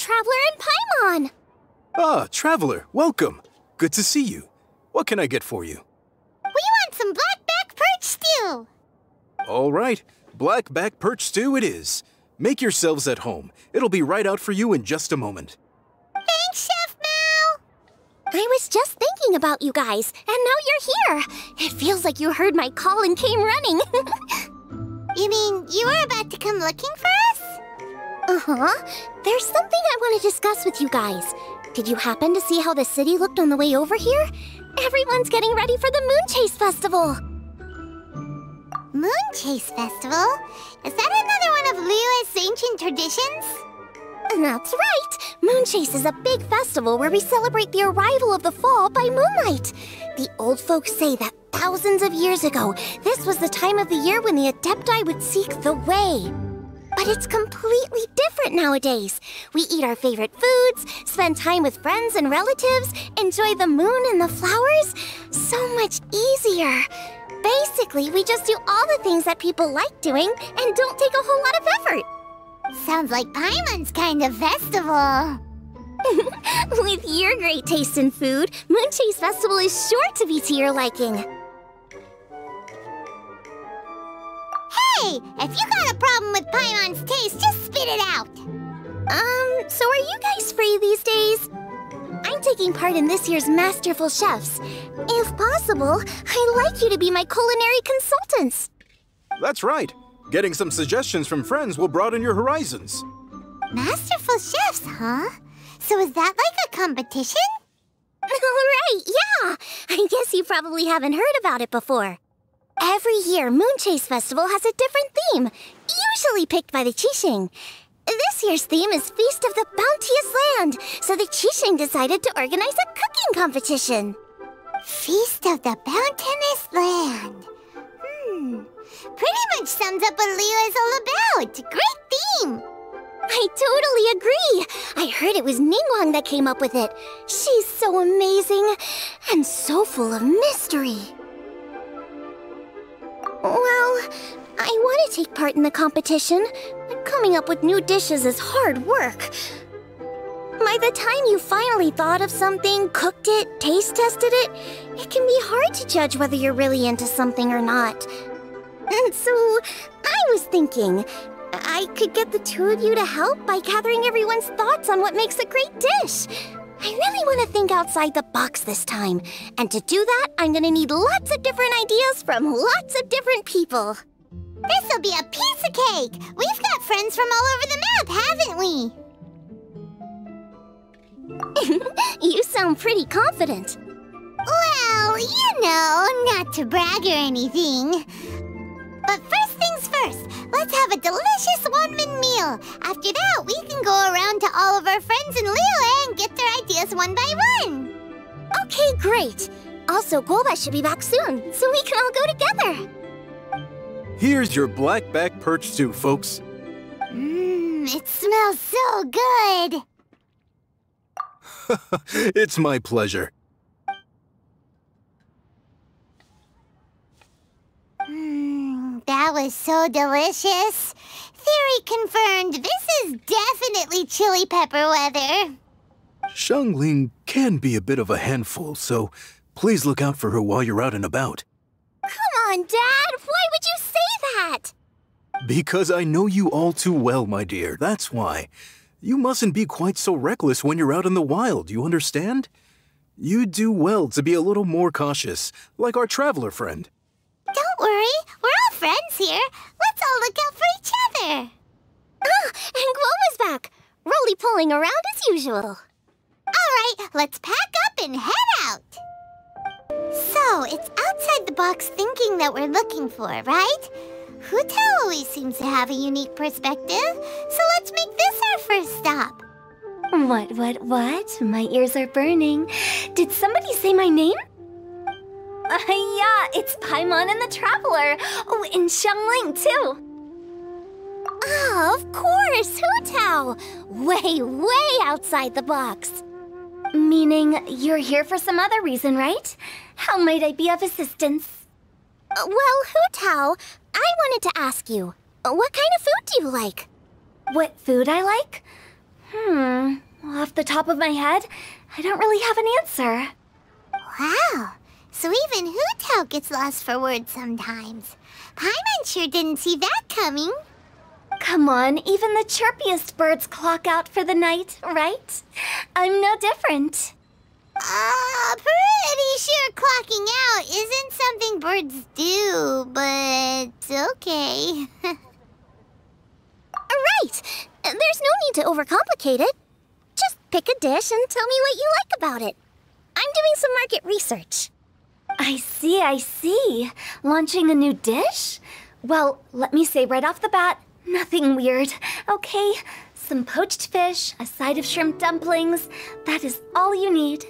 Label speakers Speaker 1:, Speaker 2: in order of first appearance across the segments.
Speaker 1: Traveler and Paimon!
Speaker 2: Ah, Traveler, welcome. Good to see you. What can I get for you?
Speaker 3: We want some blackback perch stew!
Speaker 2: All right, blackback perch stew it is. Make yourselves at home. It'll be right out for you in just a moment.
Speaker 3: Thanks, Chef Mal!
Speaker 1: I was just thinking about you guys, and now you're here. It feels like you heard my call and came running.
Speaker 3: You mean you were about to come looking for us?
Speaker 1: Uh-huh. There's something I want to discuss with you guys. Did you happen to see how the city looked on the way over here? Everyone's getting ready for the Moon Chase Festival.
Speaker 3: Moon Chase Festival? Is that another one of Liyue's ancient traditions?
Speaker 1: That's right! Moon Chase is a big festival where we celebrate the arrival of the fall by moonlight. The old folks say that thousands of years ago, this was the time of the year when the Adepti would seek the way. But it's completely different nowadays. We eat our favorite foods, spend time with friends and relatives, enjoy the moon and the flowers. So much easier. Basically, we just do all the things that people like doing and don't take a whole lot of effort.
Speaker 3: Sounds like Paimon's kind of festival.
Speaker 1: With your great taste in food, Moon Chase Festival is sure to be to your liking.
Speaker 3: Hey, if you got a problem with Paimon's taste, just spit it out.
Speaker 1: So are you guys free these days? I'm taking part in this year's Masterful Chefs. If possible, I'd like you to be my culinary consultants.
Speaker 2: That's right. Getting some suggestions from friends will broaden your horizons.
Speaker 3: Masterful Chefs, huh? So is that like a competition?
Speaker 1: Right, yeah. I guess you probably haven't heard about it before. Every year, Moon Chase Festival has a different theme, usually picked by the Qixing. This year's theme is Feast of the Bounteous Land, so the Qixing decided to organize a cooking competition.
Speaker 3: Feast of the Bounteous Land. Pretty much sums up what Liyue is all about. Great theme.
Speaker 1: I totally agree. I heard it was Ningguang that came up with it. She's so amazing and so full of mystery. Well, I want to take part in the competition, but coming up with new dishes is hard work. By the time you finally thought of something, cooked it, taste tested it, it can be hard to judge whether you're really into something or not. And so, I was thinking, I could get the two of you to help by gathering everyone's thoughts on what makes a great dish. I really want to think outside the box this time. And to do that, I'm going to need lots of different ideas from lots of different people.
Speaker 3: This'll be a piece of cake. We've got friends from all over the map, haven't we?
Speaker 1: You sound pretty confident.
Speaker 3: Well, you know, not to brag or anything. But first things first, let's have a delicious one-man meal. After that, we can go around to all of our friends in Liyue and get their ideas one by one.
Speaker 1: Okay, great. Also, Golba should be back soon, so we can all go together.
Speaker 2: Here's your blackback perch stew, folks.
Speaker 3: It smells so good.
Speaker 2: It's my pleasure.
Speaker 3: That was so delicious. Theory confirmed, this is definitely chili pepper weather.
Speaker 2: Xiangling can be a bit of a handful, so please look out for her while you're out and about.
Speaker 1: Come on, Dad! Why would you say that?
Speaker 2: Because I know you all too well, my dear, that's why. You mustn't be quite so reckless when you're out in the wild, you understand? You do well to be a little more cautious, like our traveler friend.
Speaker 3: Don't worry, we're all friends here. Let's all look out for each other.
Speaker 1: Ah, and Gloma's back, roly-poling around as usual.
Speaker 3: All right, let's pack up and head out. So, it's outside the box thinking that we're looking for, right? Hu Tao always seems to have a unique perspective, so let's make this our first stop.
Speaker 1: What? My ears are burning. Did somebody say my name? Yeah, it's Paimon and the Traveler. Oh, and Xiangling, too. Oh, of course, Hu Tao. Way outside the box. Meaning you're here for some other reason, right? How might I be of assistance? Well, Hu Tao, I wanted to ask you, what kind of food do you like? What food I like? Off the top of my head, I don't really have an answer.
Speaker 3: Wow, so even Hu-Tao gets lost for words sometimes. Paimon sure didn't see that coming.
Speaker 1: Come on, even the chirpiest birds clock out for the night, right? I'm no different.
Speaker 3: Pretty sure clocking out isn't something birds do, but okay.
Speaker 1: Right! There's no need to overcomplicate it. Just pick a dish and tell me what you like about it. I'm doing some market research. I see. Launching a new dish? Well, let me say right off the bat, nothing weird, okay? Some poached fish, a side of shrimp dumplings. That is all you need.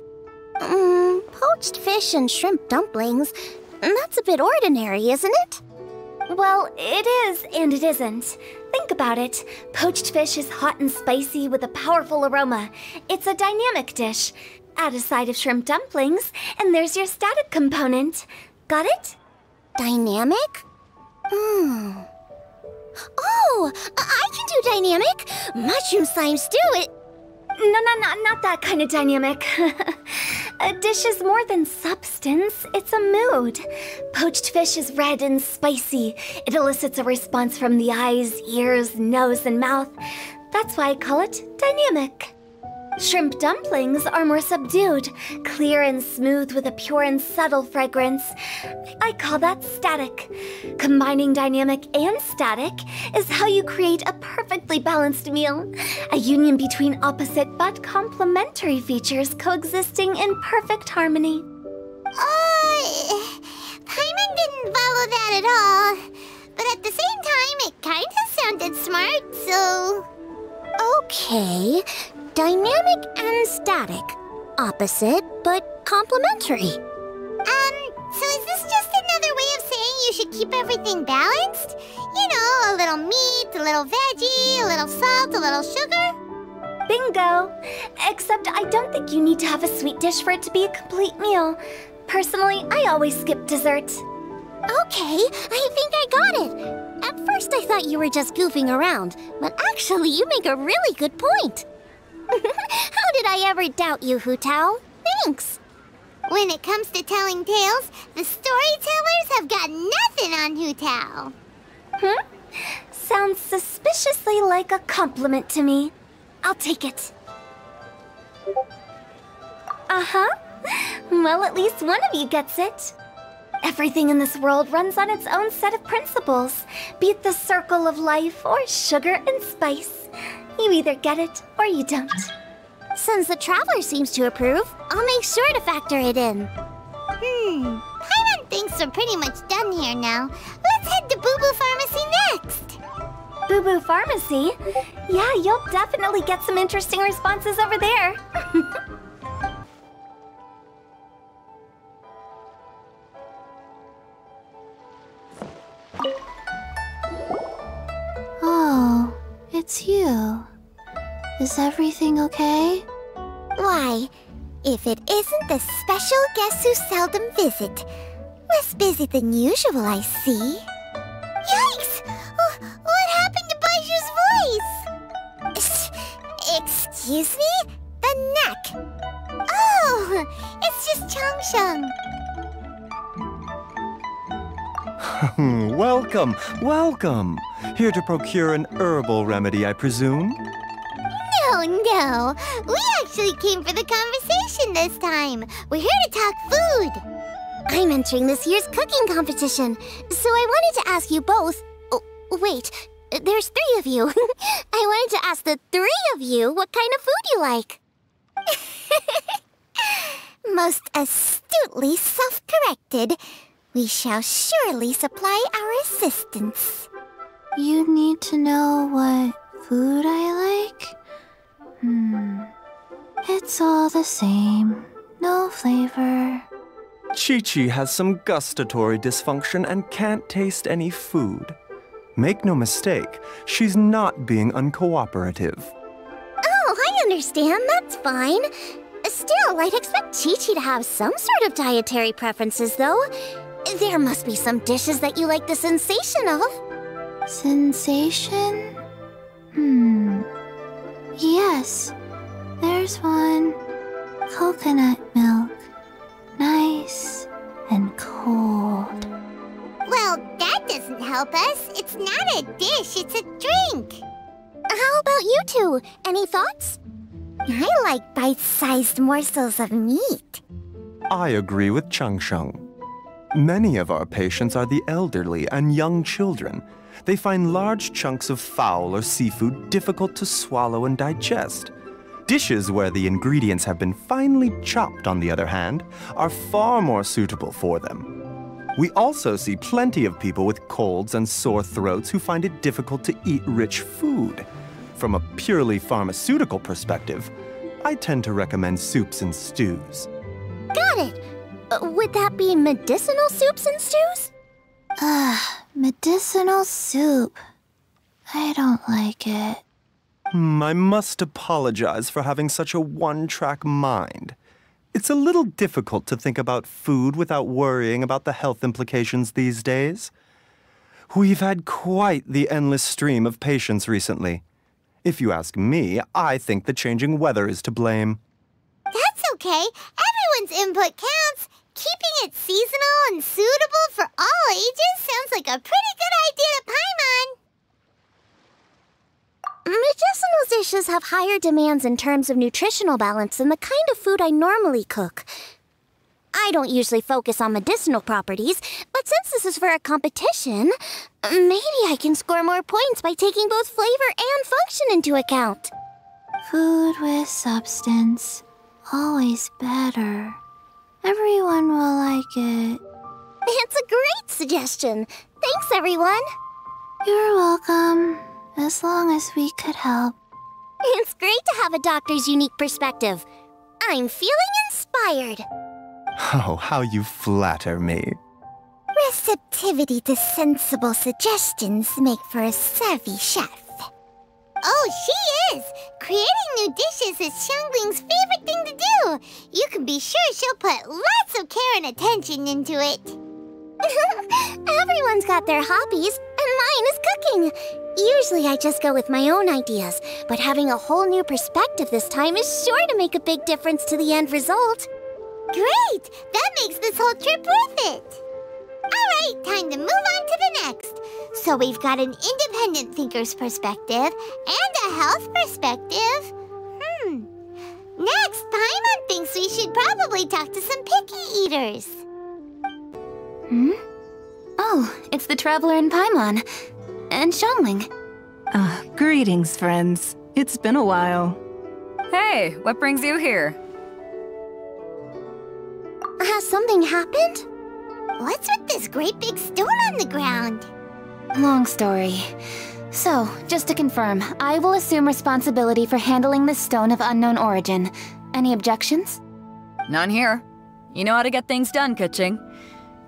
Speaker 1: Poached fish and shrimp dumplings? That's a bit ordinary, isn't it? Well, it is and it isn't. Think about it. Poached fish is hot and spicy with a powerful aroma. It's a dynamic dish. Add a side of shrimp dumplings, and there's your static component. Got it? Dynamic? Oh, I can do dynamic. Mushroom slime stew, it... No, not that kind of dynamic. A dish is more than substance, it's a mood. Poached fish is red and spicy. It elicits a response from the eyes, ears, nose, and mouth. That's why I call it dynamic. Shrimp dumplings are more subdued, clear and smooth with a pure and subtle fragrance. I call that static. Combining dynamic and static is how you create a perfectly balanced meal. A union between opposite but complementary features coexisting in perfect harmony.
Speaker 3: Paimon didn't follow that at all. But at the same time, it kinda sounded smart, so...
Speaker 1: Okay. Dynamic and static. Opposite, but complementary.
Speaker 3: So is this just another way of saying you should keep everything balanced? You know, a little meat, a little veggie, a little salt, a little sugar?
Speaker 1: Bingo! Except I don't think you need to have a sweet dish for it to be a complete meal. Personally, I always skip dessert. Okay, I think I got it. At first I thought you were just goofing around, but actually you make a really good point. How did I ever doubt you, Hu-Tao? Thanks.
Speaker 3: When it comes to telling tales, the storytellers have got nothing on Hu-Tao.
Speaker 1: Sounds suspiciously like a compliment to me. I'll take it. Well, at least one of you gets it. Everything in this world runs on its own set of principles, be it the circle of life or sugar and spice. You either get it or you don't. Since the Traveler seems to approve, I'll make sure to factor it in.
Speaker 3: Paimon thinks we're pretty much done here now. Let's head to Boo Boo Pharmacy next.
Speaker 1: Boo Boo Pharmacy? Yeah, you'll definitely get some interesting responses over there.
Speaker 4: Oh, it's you. Is everything okay?
Speaker 3: Why, if it isn't the special guests who seldom visit. Less busy than usual, I see. Yikes! What happened to Baiju's voice? Excuse me? The neck. Oh, it's just Changsheng.
Speaker 5: Welcome. Here to procure an herbal remedy, I presume?
Speaker 3: No. We actually came for the conversation this time. We're here to talk food.
Speaker 1: I'm entering this year's cooking competition, so I wanted to ask you both... Oh, wait, there's 3 of you. I wanted to ask the 3 of you what kind of food you like.
Speaker 3: Most astutely self-corrected. We shall surely supply our assistance.
Speaker 4: You need to know what food I like? It's all the same. No flavor.
Speaker 5: Chi-Chi has some gustatory dysfunction and can't taste any food. Make no mistake, she's not being uncooperative.
Speaker 1: Oh, I understand. That's fine. Still, I'd expect Chi-Chi to have some sort of dietary preferences, though. There must be some dishes that you like the sensation of.
Speaker 4: Sensation? Yes, Yes, there's one. Coconut milk. Nice and cold.
Speaker 3: Well, that doesn't help us. It's not a dish, it's a drink.
Speaker 1: How about you two? Any thoughts?
Speaker 3: I like bite-sized morsels of meat.
Speaker 5: I agree with Chang Sheng. Many of our patients are the elderly and young children. They find large chunks of fowl or seafood difficult to swallow and digest. Dishes where the ingredients have been finely chopped, on the other hand, are far more suitable for them. We also see plenty of people with colds and sore throats who find it difficult to eat rich food. From a purely pharmaceutical perspective, I tend to recommend soups and stews.
Speaker 1: Got it. Would that be medicinal soups and stews?
Speaker 4: Medicinal soup. I don't like it.
Speaker 5: I must apologize for having such a one-track mind. It's a little difficult to think about food without worrying about the health implications these days. We've had quite the endless stream of patients recently. If you ask me, I think the changing weather is to blame.
Speaker 3: That's okay. Everyone's input counts. Keeping it seasonal and suitable for all ages sounds like a pretty good idea to Paimon.
Speaker 1: Medicinal dishes have higher demands in terms of nutritional balance than the kind of food I normally cook. I don't usually focus on medicinal properties, but since this is for a competition, maybe I can score more points by taking both flavor and function into account.
Speaker 4: Food with substance. Always better. Everyone will like it.
Speaker 1: It's a great suggestion. Thanks, everyone.
Speaker 4: You're welcome. As long as we could help.
Speaker 1: It's great to have a doctor's unique perspective. I'm feeling inspired.
Speaker 5: Oh, how you flatter me.
Speaker 3: Receptivity to sensible suggestions make for a savvy chef. Oh, she is! Creating new dishes is Xiangling's favorite thing to do. You can be sure she'll put lots of care and attention into it.
Speaker 1: Everyone's got their hobbies, and mine is cooking. Usually I just go with my own ideas, but having a whole new perspective this time is sure to make a big difference to the end result.
Speaker 3: Great! That makes this whole trip worth it. Alright, time to move on to the next. So we've got an independent thinker's perspective and a health perspective. Next, Paimon thinks we should probably talk to some picky eaters.
Speaker 6: Oh, it's the Traveler and Paimon. And Xiangling.
Speaker 7: Greetings, friends. It's been a while.
Speaker 6: Hey, what brings you here?
Speaker 1: Has something happened?
Speaker 3: What's with this great big stone on the ground?
Speaker 6: Long story. So, just to confirm, I will assume responsibility for handling this stone of unknown origin. Any objections?
Speaker 8: None here. You know how to get things done, Keqing.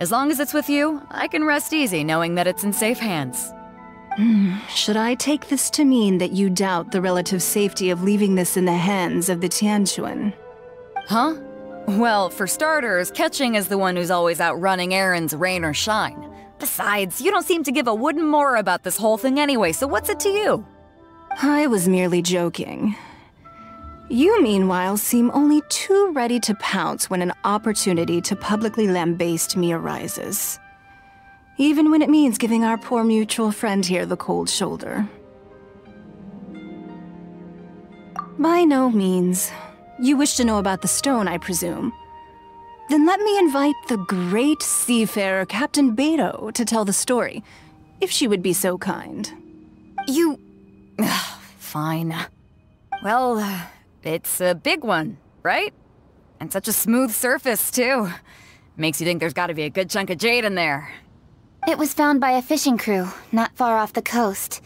Speaker 8: As long as it's with you, I can rest easy knowing that it's in safe hands.
Speaker 7: Should I take this to mean that you doubt the relative safety of leaving this in the hands of the Tianquan?
Speaker 8: Huh? Well, for starters, Keqing is the one who's always out running errands, rain or shine. Besides, you don't seem to give a wooden more about this whole thing anyway, so what's it to you?
Speaker 7: I was merely joking. You, meanwhile, seem only too ready to pounce when an opportunity to publicly lambaste me arises. Even when it means giving our poor mutual friend here the cold shoulder. By no means. You wish to know about the stone, I presume. Then let me invite the great seafarer Captain Beto to tell the story, if she would be so kind.
Speaker 8: You... Fine. Well, it's a big one, right? And such a smooth surface, too. Makes you think there's gotta be a good chunk of jade in there.
Speaker 6: It was found by a fishing crew, not far off the coast.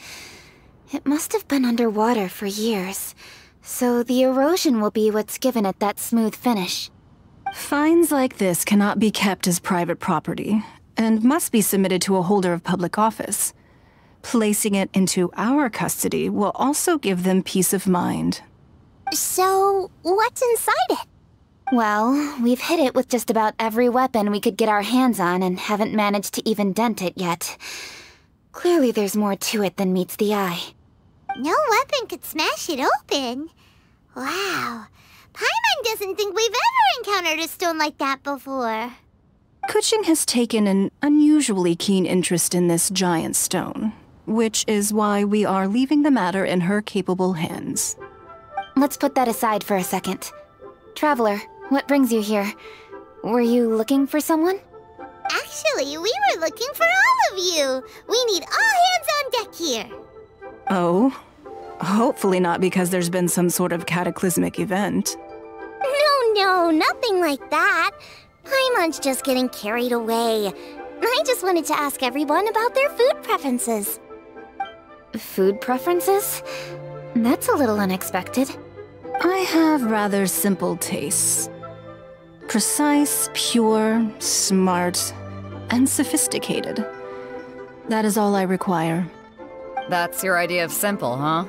Speaker 6: It must have been underwater for years, so the erosion will be what's given it that smooth finish.
Speaker 7: Finds like this cannot be kept as private property, and must be submitted to a holder of public office. Placing it into our custody will also give them peace of mind.
Speaker 1: So, what's inside it?
Speaker 6: Well, we've hit it with just about every weapon we could get our hands on and haven't managed to even dent it yet. Clearly there's more to it than meets the eye.
Speaker 3: No weapon could smash it open. Wow. Paimon doesn't think we've ever encountered a stone like that before.
Speaker 7: Kuching has taken an unusually keen interest in this giant stone, which is why we are leaving the matter in her capable hands.
Speaker 6: Let's put that aside for a second. Traveler, what brings you here? Were you looking for someone?
Speaker 3: Actually, we were looking for all of you. We need all hands on deck here.
Speaker 7: Oh? Hopefully not because there's been some sort of cataclysmic event.
Speaker 1: No, nothing like that. Paimon's just getting carried away. I just wanted to ask everyone about their food preferences.
Speaker 6: Food preferences? That's a little unexpected.
Speaker 7: I have rather simple tastes. Precise, pure, smart, and sophisticated. That is all I require.
Speaker 8: That's your idea of simple, huh?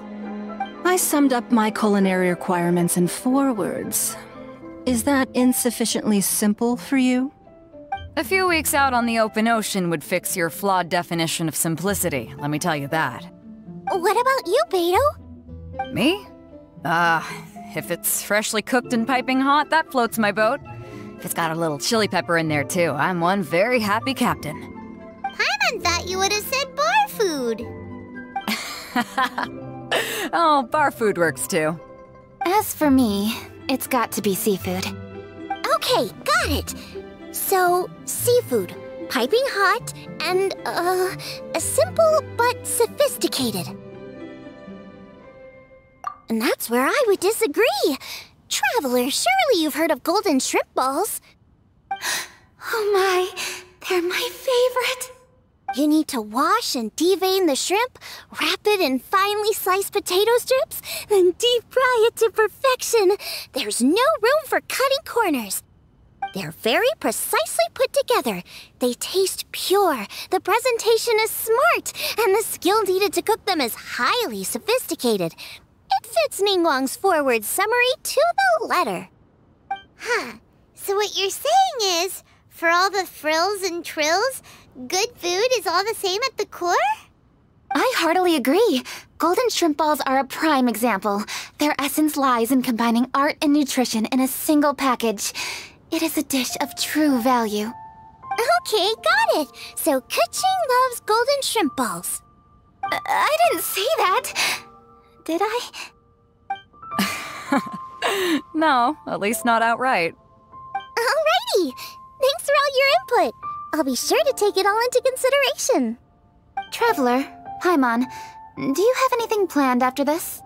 Speaker 7: I summed up my culinary requirements in 4 words. Is that insufficiently simple for you?
Speaker 8: A few weeks out on the open ocean would fix your flawed definition of simplicity, let me tell you that.
Speaker 1: What about you, Beto?
Speaker 8: Me? If it's freshly cooked and piping hot, that floats my boat. If it's got a little chili pepper in there too, I'm one very happy captain.
Speaker 3: Paimon thought you would have said bar food.
Speaker 8: Oh, bar food works too.
Speaker 6: As for me, it's got to be seafood.
Speaker 1: Okay, got it. So, seafood, piping hot, and, simple but sophisticated. And that's where I would disagree. Traveler, surely you've heard of golden shrimp balls.
Speaker 6: Oh my, they're my favorite.
Speaker 1: You need to wash and devein the shrimp, wrap it in finely sliced potato strips, then deep fry it to perfection. There's no room for cutting corners. They're very precisely put together. They taste pure, the presentation is smart, and the skill needed to cook them is highly sophisticated. It fits Ningguang's forward summary to the letter.
Speaker 3: Huh. So what you're saying is, for all the frills and trills, good food is all the same at the core?
Speaker 6: I heartily agree. Golden shrimp balls are a prime example. Their essence lies in combining art and nutrition in a single package. It is a dish of true value.
Speaker 1: Okay, got it. So Kuching loves golden shrimp balls.
Speaker 6: I didn't say that. Did I?
Speaker 8: No, at least not outright.
Speaker 1: Alrighty. Thanks for all your input. I'll be sure to take it all into consideration.
Speaker 6: Traveler, Paimon, do you have anything planned after this?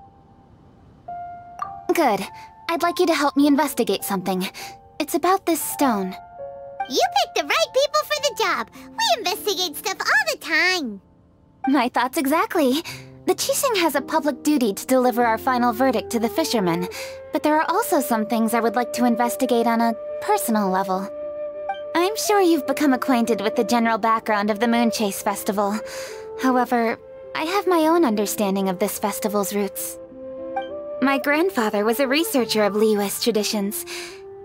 Speaker 6: Good. I'd like you to help me investigate something. It's about this stone.
Speaker 3: You picked the right people for the job. We investigate stuff all the time.
Speaker 6: My thoughts exactly. The Qixing has a public duty to deliver our final verdict to the fishermen, but there are also some things I would like to investigate on a personal level. I'm sure you've become acquainted with the general background of the Moonchase Festival. However, I have my own understanding of this festival's roots. My grandfather was a researcher of Liyue's traditions.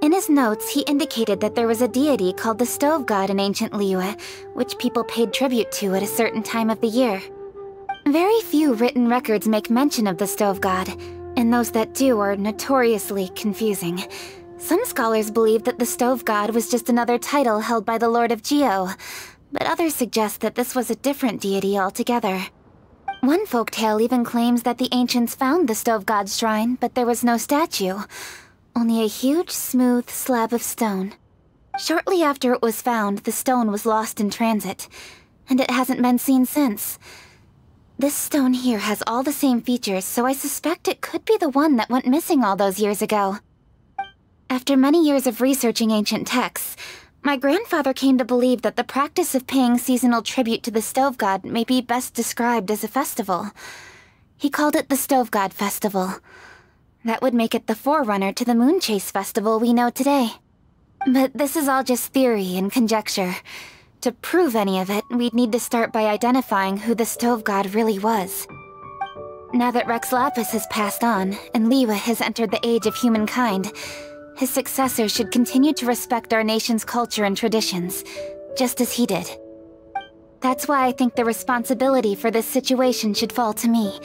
Speaker 6: In his notes, he indicated that there was a deity called the Stove God in ancient Liyue, which people paid tribute to at a certain time of the year. Very few written records make mention of the Stove God, and those that do are notoriously confusing. Some scholars believe that the Stove God was just another title held by the Lord of Geo, but others suggest that this was a different deity altogether. One folktale even claims that the ancients found the Stove God's shrine, but there was no statue, only a huge, smooth slab of stone. Shortly after it was found, the stone was lost in transit, and it hasn't been seen since. This stone here has all the same features, so I suspect it could be the one that went missing all those years ago. After many years of researching ancient texts, my grandfather came to believe that the practice of paying seasonal tribute to the Stove God may be best described as a festival. He called it the Stove God Festival. That would make it the forerunner to the Moonchase Festival we know today. But this is all just theory and conjecture. To prove any of it, we'd need to start by identifying who the Stove God really was. Now that Rex Lapis has passed on, and Liyue has entered the age of humankind, his successors should continue to respect our nation's culture and traditions, just as he did. That's why I think the responsibility for this situation should fall to me.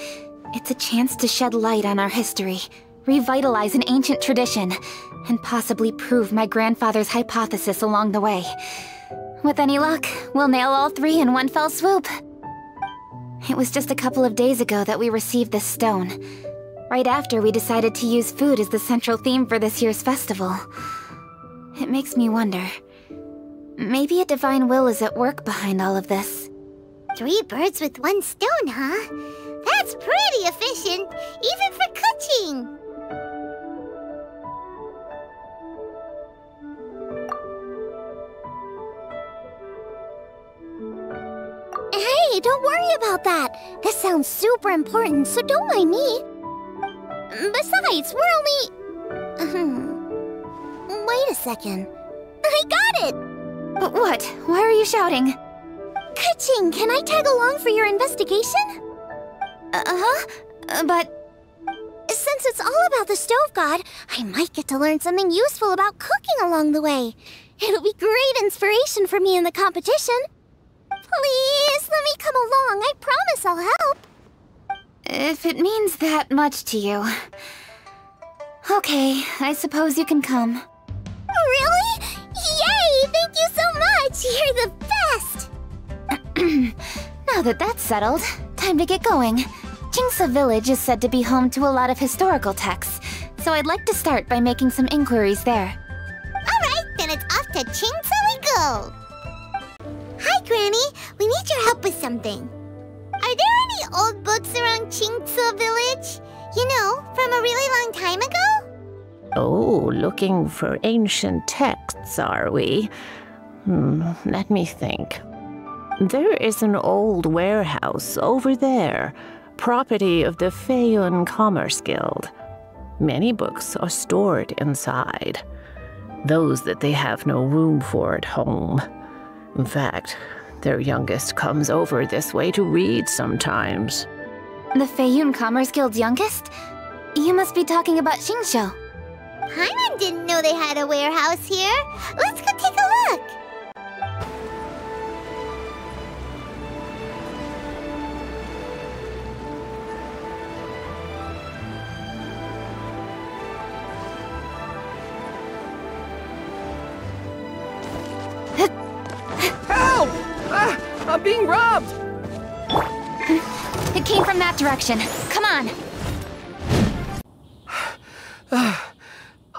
Speaker 6: It's a chance to shed light on our history, revitalize an ancient tradition, and possibly prove my grandfather's hypothesis along the way. With any luck, we'll nail all 3 in one fell swoop. It was just a couple of days ago that we received this stone, right after we decided to use food as the central theme for this year's festival. It makes me wonder, maybe a divine will is at work behind all of this.
Speaker 3: 3 birds with 1 stone, huh? That's pretty efficient, even for cooking.
Speaker 1: Hey, don't worry about that. This sounds super important, so don't mind me. Besides, we're only... Wait a second. I got it!
Speaker 6: What? Why are you shouting?
Speaker 1: Ka-ching, can I tag along for your investigation?
Speaker 6: But...
Speaker 1: Since it's all about the stove god, I might get to learn something useful about cooking along the way. It'll be great inspiration for me in the competition. Please, let me come along. I promise I'll help.
Speaker 6: If it means that much to you... Okay, I suppose you can come.
Speaker 1: Really? Yay! Thank you so much! You're the best!
Speaker 6: Now that that's settled, time to get going. Jingsa Village is said to be home to a lot of historical texts, so I'd like to start by making some inquiries there.
Speaker 3: Alright, then it's off to Jingsa we go! Hi, Granny. We need your help with something. Are there any old books around Jingsa Village? You know, from a really long time ago?
Speaker 9: Oh, looking for ancient texts, are we? Let me think. There is an old warehouse over there, property of the Feiyun Commerce Guild. Many books are stored inside, those that they have no room for at home. In fact, their youngest comes over this way to read sometimes.
Speaker 6: The Feiyun Commerce Guild's youngest? You must be talking about Xingqiu.
Speaker 3: Paimon didn't know they had a warehouse here. Let's go take a look.
Speaker 10: Help! I'm being robbed!
Speaker 6: It came from that direction. Come on.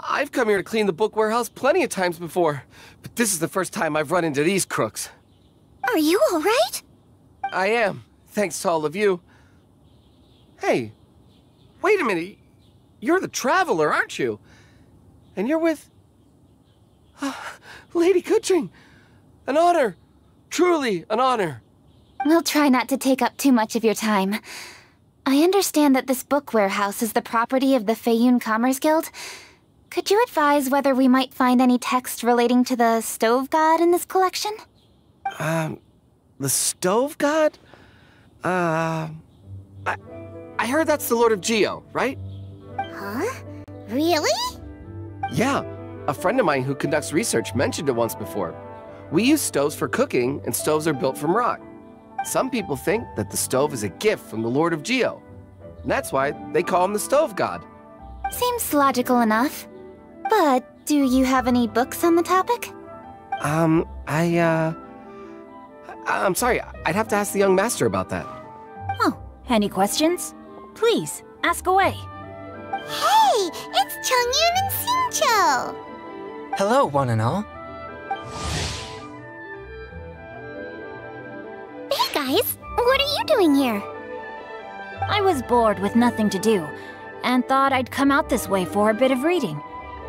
Speaker 10: I've come here to clean the book warehouse plenty of times before, but this is the first time I've run into these crooks.
Speaker 1: Are you all right?
Speaker 10: I am, thanks to all of you. Hey, wait a minute. You're the traveler, aren't you? And you're with... Lady Kuching. An honor. Truly an honor.
Speaker 6: We'll try not to take up too much of your time. I understand that this book warehouse is the property of the Feiyun Commerce Guild. Could you advise whether we might find any text relating to the stove god in this collection?
Speaker 10: The stove god? I heard that's the Lord of Geo, right?
Speaker 3: Huh? Really?
Speaker 10: Yeah, a friend of mine who conducts research mentioned it once before. We use stoves for cooking, and stoves are built from rock. Some people think that the stove is a gift from the Lord of Geo, and that's why they call him the stove god.
Speaker 6: Seems logical enough. But do you have any books on the topic?
Speaker 10: I'm sorry, I'd have to ask the young master about that.
Speaker 11: Oh, any questions? Please, ask away.
Speaker 3: Hey, it's Chongyun and Xingqiu.
Speaker 12: Hello, one and all.
Speaker 1: Hey guys, what are you doing here?
Speaker 11: I was bored with nothing to do, and thought I'd come out this way for a bit of reading.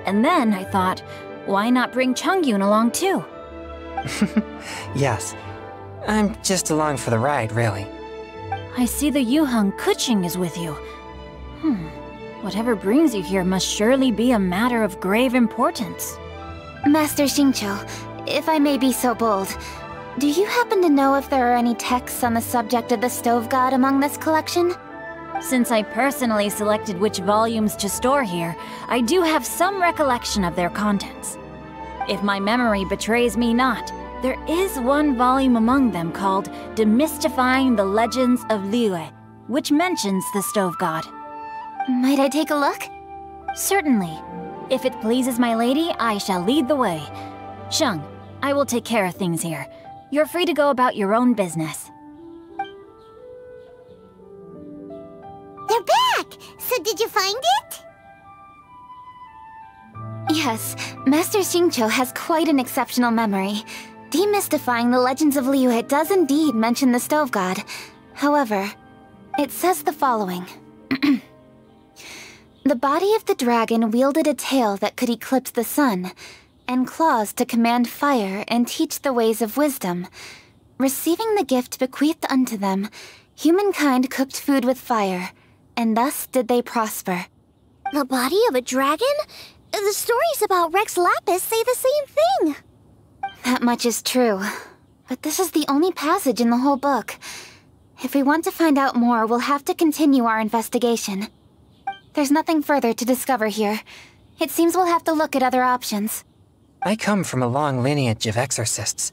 Speaker 11: And then I thought, why not bring Chongyun along too?
Speaker 12: Yes, I'm just along for the ride, really.
Speaker 11: I see the Yuheng Kuching is with you. Whatever brings you here must surely be a matter of grave importance.
Speaker 6: Master Xingqiu, if I may be so bold, do you happen to know if there are any texts on the subject of the stove god among this collection?
Speaker 11: Since I personally selected which volumes to store here, I do have some recollection of their contents. If my memory betrays me not, there is one volume among them called Demystifying the Legends of Liyue, which mentions the stove god.
Speaker 6: Might I take a look?
Speaker 11: Certainly. If it pleases my lady, I shall lead the way. Sheng, I will take care of things here. You're free to go about your own business.
Speaker 3: They're back! So did you find it?
Speaker 6: Yes, Master Xingqiu has quite an exceptional memory. Demystifying the legends of Liyue does indeed mention the Stove God. However, it says the following. The body of the dragon wielded a tail that could eclipse the sun, and claws to command fire and teach the ways of wisdom. Receiving the gift bequeathed unto them, humankind cooked food with fire, and thus did they prosper.
Speaker 1: The body of a dragon? The stories about Rex Lapis say the same thing.
Speaker 6: That much is true, but this is the only passage in the whole book. If we want to find out more, we'll have to continue our investigation. There's nothing further to discover here. It seems we'll have to look at other options.
Speaker 12: I come from a long lineage of exorcists,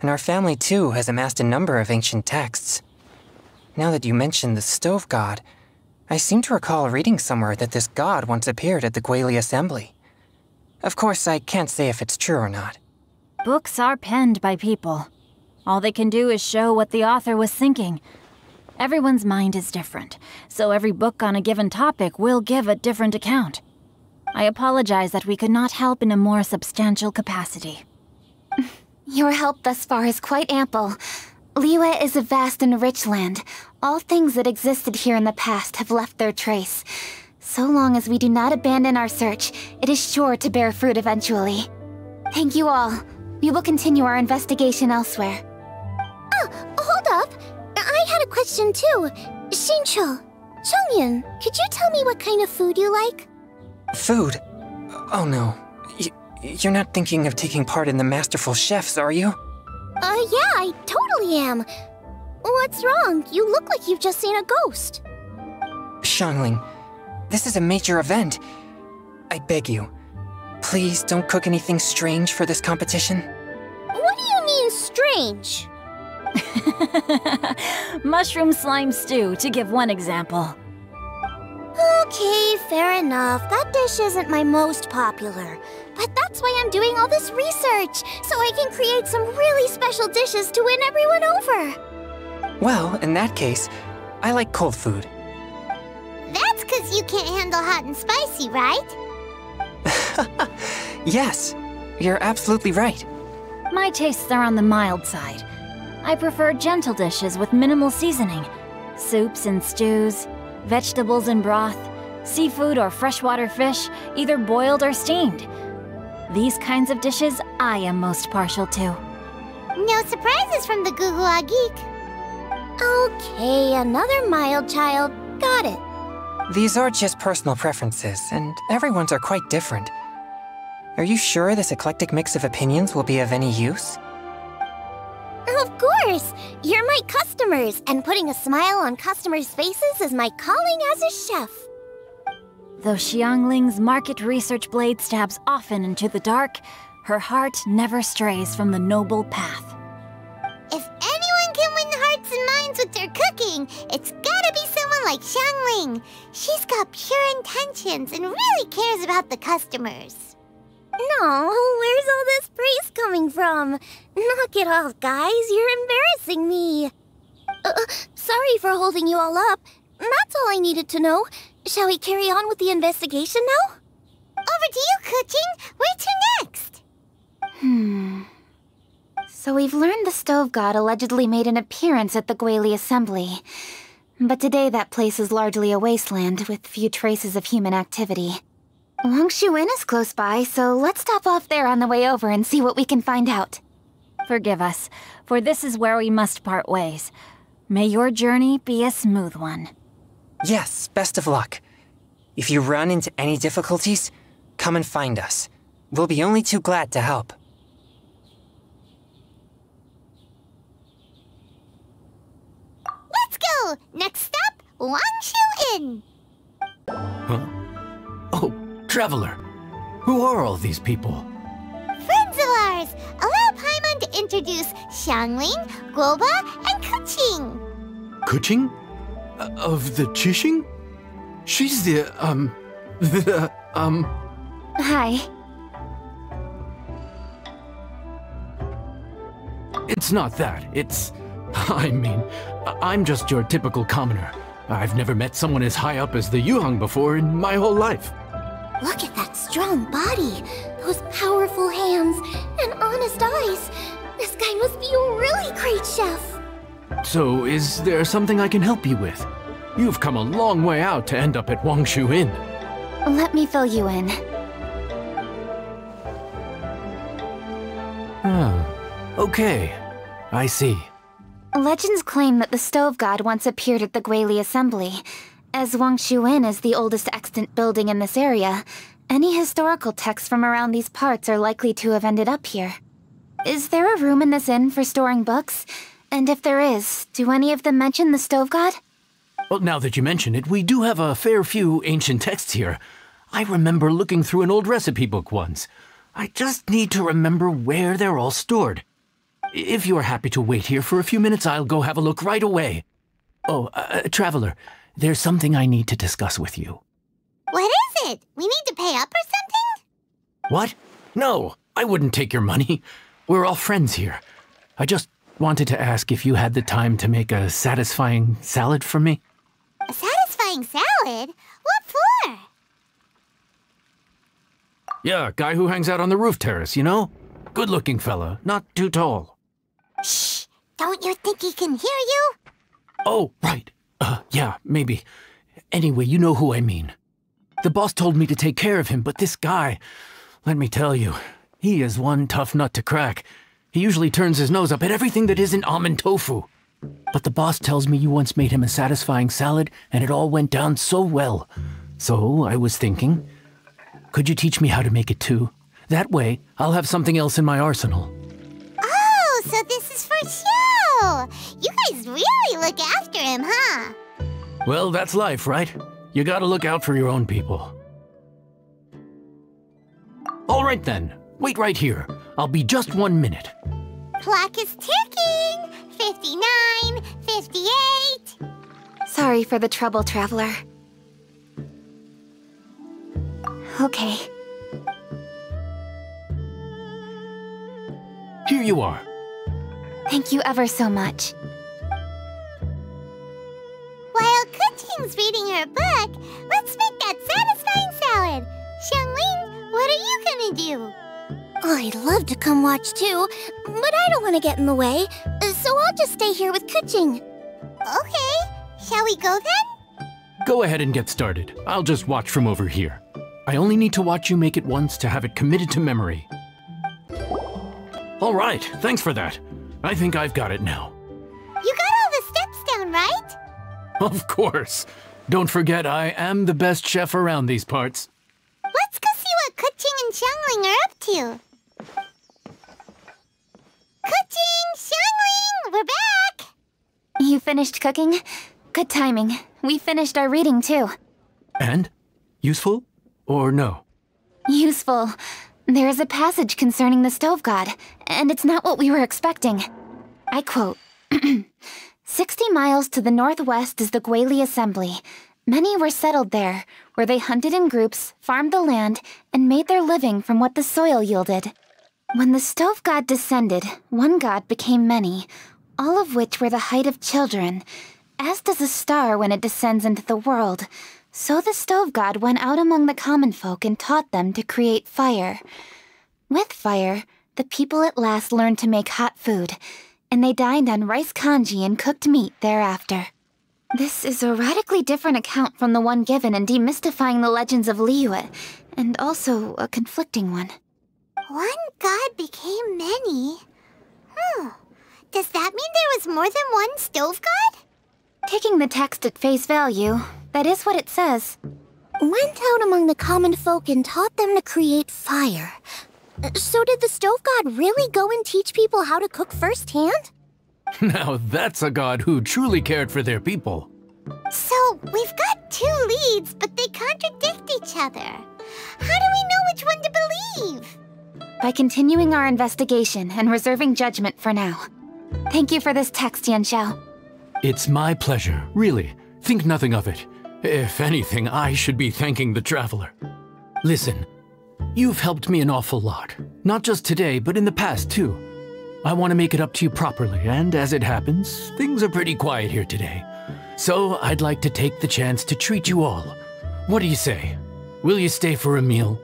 Speaker 12: and our family too has amassed a number of ancient texts. Now that you mention the Stove God, I seem to recall reading somewhere that this god once appeared at the Guili Assembly. Of course, I can't say if it's true or not.
Speaker 11: Books are penned by people. All they can do is show what the author was thinking. Everyone's mind is different, so every book on a given topic will give a different account. I apologize that we could not help in a more substantial capacity.
Speaker 6: Your help thus far is quite ample. Liyue is a vast and rich land. All things that existed here in the past have left their trace. So long as we do not abandon our search, it is sure to bear fruit eventually. Thank you all. We will continue our investigation elsewhere.
Speaker 1: Hold up. I had a question too. Xingqiu, Chongyan, could you tell me what kind of food you like?
Speaker 12: Food? Oh no. You're not thinking of taking part in the Masterful Chefs, are you?
Speaker 1: Yeah, I totally am. What's wrong? You look like you've just seen a ghost.
Speaker 12: Xiangling, this is a major event. I beg you, please don't cook anything strange for this competition.
Speaker 1: What do you mean, strange?
Speaker 11: Mushroom slime stew, to give one example.
Speaker 1: Okay, fair enough. That dish isn't my most popular. But that's why I'm doing all this research, so I can create some really special dishes to win everyone over.
Speaker 12: Well, in that case, I like cold food.
Speaker 3: That's 'cause you can't handle hot and spicy, right?
Speaker 12: Yes, you're absolutely right.
Speaker 11: My tastes are on the mild side. I prefer gentle dishes with minimal seasoning. Soups and stews, vegetables and broth, seafood or freshwater fish, either boiled or steamed. These kinds of dishes I am most partial to.
Speaker 3: No surprises from the Gugua Geek.
Speaker 1: Okay, another mild child. Got it.
Speaker 12: These are just personal preferences, and everyone's are quite different. Are you sure this eclectic mix of opinions will be of any use?
Speaker 1: Of course! You're my customers, and putting a smile on customers' faces is my calling as a chef.
Speaker 11: Though Xiangling's market research blade stabs often into the dark, her heart never strays from the noble path.
Speaker 3: If anyone can win hearts and minds with their cooking, it's gotta be someone like Xiangling. She's got pure intentions and really cares about the customers.
Speaker 1: No, where's all this praise coming from? Knock it off, guys. You're embarrassing me. Sorry for holding you all up. That's all I needed to know. Shall we carry on with the investigation now?
Speaker 3: Over to you, Kuching. Where to next?
Speaker 6: So we've learned the Stove God allegedly made an appearance at the Guili Assembly. But today that place is largely a wasteland with few traces of human activity. Longshu Inn is close by, so let's stop off there on the way over and see what we can find out.
Speaker 11: Forgive us, for this is where we must part ways. May your journey be a smooth one.
Speaker 12: Yes, best of luck. If you run into any difficulties, come and find us. We'll be only too glad to help.
Speaker 3: Let's go! Next stop, Longshu Inn.
Speaker 13: Huh? Oh, Traveler. Who are all these people?
Speaker 3: Friends of ours. Allow Paimon to introduce Xiangling, Guoba, and Kuching.
Speaker 2: Kuching? Of the Chishing? She's the
Speaker 6: Hi.
Speaker 13: It's not that. I mean, I'm just your typical commoner. I've never met someone as high up as the Yuhang before in my whole life.
Speaker 1: Look at that strong body, those powerful hands, and honest eyes. This guy must be a really great chef.
Speaker 13: So, is there something I can help you with? You've come a long way out to end up at Wangshu Inn.
Speaker 6: Let me fill you in.
Speaker 13: Oh, okay. I see.
Speaker 6: Legends claim that the Stove God once appeared at the Guili Assembly. As Wangshu Inn is the oldest extant building in this area, any historical texts from around these parts are likely to have ended up here. Is there a room in this inn for storing books? And if there is, do any of them mention the Stove God?
Speaker 13: Well, now that you mention it, we do have a fair few ancient texts here. I remember looking through an old recipe book once. I just need to remember where they're all stored. If you are happy to wait here for a few minutes, I'll go have a look right away. Oh, Traveler, there's something I need to discuss with you.
Speaker 3: What is it? We need to pay up or something?
Speaker 13: What? No, I wouldn't take your money. We're all friends here. I just wanted to ask if you had the time to make a satisfying salad for me.
Speaker 3: A satisfying salad? What for?
Speaker 13: Yeah, guy who hangs out on the roof terrace, you know? Good-looking fella, not too tall.
Speaker 3: Shh! Don't you think he can hear you?
Speaker 13: Oh, right. Yeah, maybe. Anyway, you know who I mean. The boss told me to take care of him, but this guy, let me tell you, he is one tough nut to crack. He usually turns his nose up at everything that isn't almond tofu. But the boss tells me you once made him a satisfying salad, and it all went down so well. So I was thinking, could you teach me how to make it too? That way, I'll have something else in my arsenal.
Speaker 3: Oh, so this is for show! You guys really look after him, huh?
Speaker 13: Well, that's life, right? You gotta look out for your own people. All right then, wait right here. I'll be just 1 minute.
Speaker 3: Clock is ticking! 59, 58...
Speaker 6: Sorry for the trouble, Traveler. Okay.
Speaker 13: Here you are.
Speaker 6: Thank you ever so much.
Speaker 3: While Kuching's reading her book, let's make that satisfying salad. Xiangling, what are you gonna do?
Speaker 1: I'd love to come watch too, but I don't want to get in the way, so I'll just stay here with Kuching.
Speaker 3: Okay, shall we go then?
Speaker 13: Go ahead and get started. I'll just watch from over here. I only need to watch you make it once to have it committed to memory. All right, thanks for that. I think I've got it now.
Speaker 3: You got all the steps down, right?
Speaker 13: Of course. Don't forget, I am the best chef around these parts.
Speaker 3: Let's go see what Kuching and Xiangling are up to. Kuching! Xiangling! We're back!
Speaker 6: You finished cooking? Good timing. We finished our reading, too.
Speaker 13: And? Useful? Or no?
Speaker 6: Useful. There is a passage concerning the Stove God, and it's not what we were expecting. I quote, 60 miles to the northwest is the Guili Assembly. Many were settled there, where they hunted in groups, farmed the land, and made their living from what the soil yielded. When the Stove God descended, one god became many, all of which were the height of children. As does a star when it descends into the world, so the Stove God went out among the common folk and taught them to create fire. With fire, the people at last learned to make hot food, and they dined on rice congee and cooked meat thereafter. This is a radically different account from the one given in Demystifying the Legends of Liyue, and also a conflicting one.
Speaker 3: One god became many? Does that mean there was more than one Stove God?
Speaker 6: Taking the text at face value, that is what it says.
Speaker 1: Went out among the common folk and taught them to create fire. So did the Stove God really go and teach people how to cook firsthand?
Speaker 13: Now that's a god who truly cared for their people.
Speaker 3: So, we've got two leads, but they contradict each other. How do we know which one to believe?
Speaker 6: By continuing our investigation and reserving judgment for now. Thank you for this text, Yanxiao.
Speaker 13: It's my pleasure, really. Think nothing of it. If anything, I should be thanking the Traveler. Listen, you've helped me an awful lot. Not just today, but in the past, too. I want to make it up to you properly, and as it happens, things are pretty quiet here today. So I'd like to take the chance to treat you all. What do you say? Will you stay for a meal?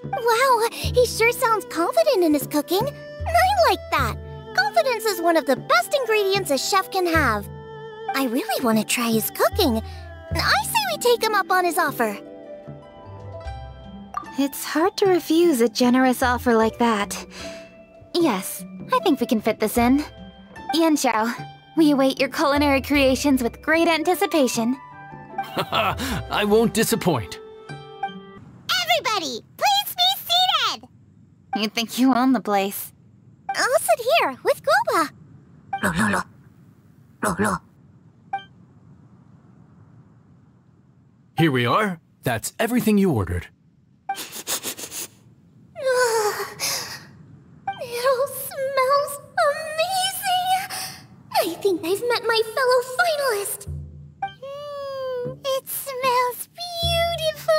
Speaker 1: Wow, he sure sounds confident in his cooking. I like that. Confidence is one of the best ingredients a chef can have. I really want to try his cooking. I say we take him up on his offer.
Speaker 6: It's hard to refuse a generous offer like that. Yes, I think we can fit this in. Yanxiao, we await your culinary creations with great anticipation.
Speaker 13: I won't disappoint.
Speaker 3: Everybody, please be seated!
Speaker 6: You think you own the place.
Speaker 1: I'll sit here with Guoba.
Speaker 13: Here we are. That's everything you ordered.
Speaker 1: It all smells amazing! I think I've met my fellow finalist.
Speaker 3: It smells beautiful!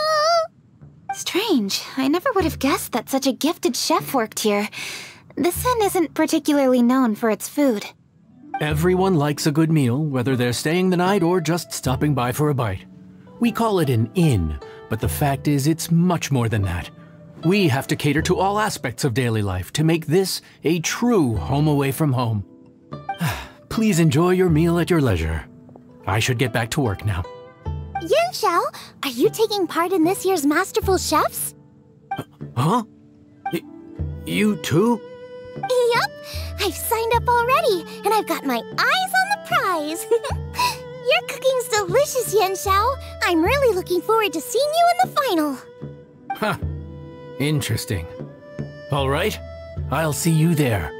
Speaker 6: Strange. I never would have guessed that such a gifted chef worked here. This inn isn't particularly known for its food.
Speaker 13: Everyone likes a good meal, whether they're staying the night or just stopping by for a bite. We call it an inn, but the fact is it's much more than that. We have to cater to all aspects of daily life to make this a true home away from home. Please enjoy your meal at your leisure. I should get back to work now.
Speaker 1: Yanxiao, are you taking part in this year's Masterful Chefs?
Speaker 13: Huh? You too?
Speaker 1: Yup, I've signed up already, and I've got my eyes on the prize. Your cooking's delicious, Yanxiao. I'm really looking forward to seeing you in the final.
Speaker 13: Huh. Interesting. All right, I'll see you there.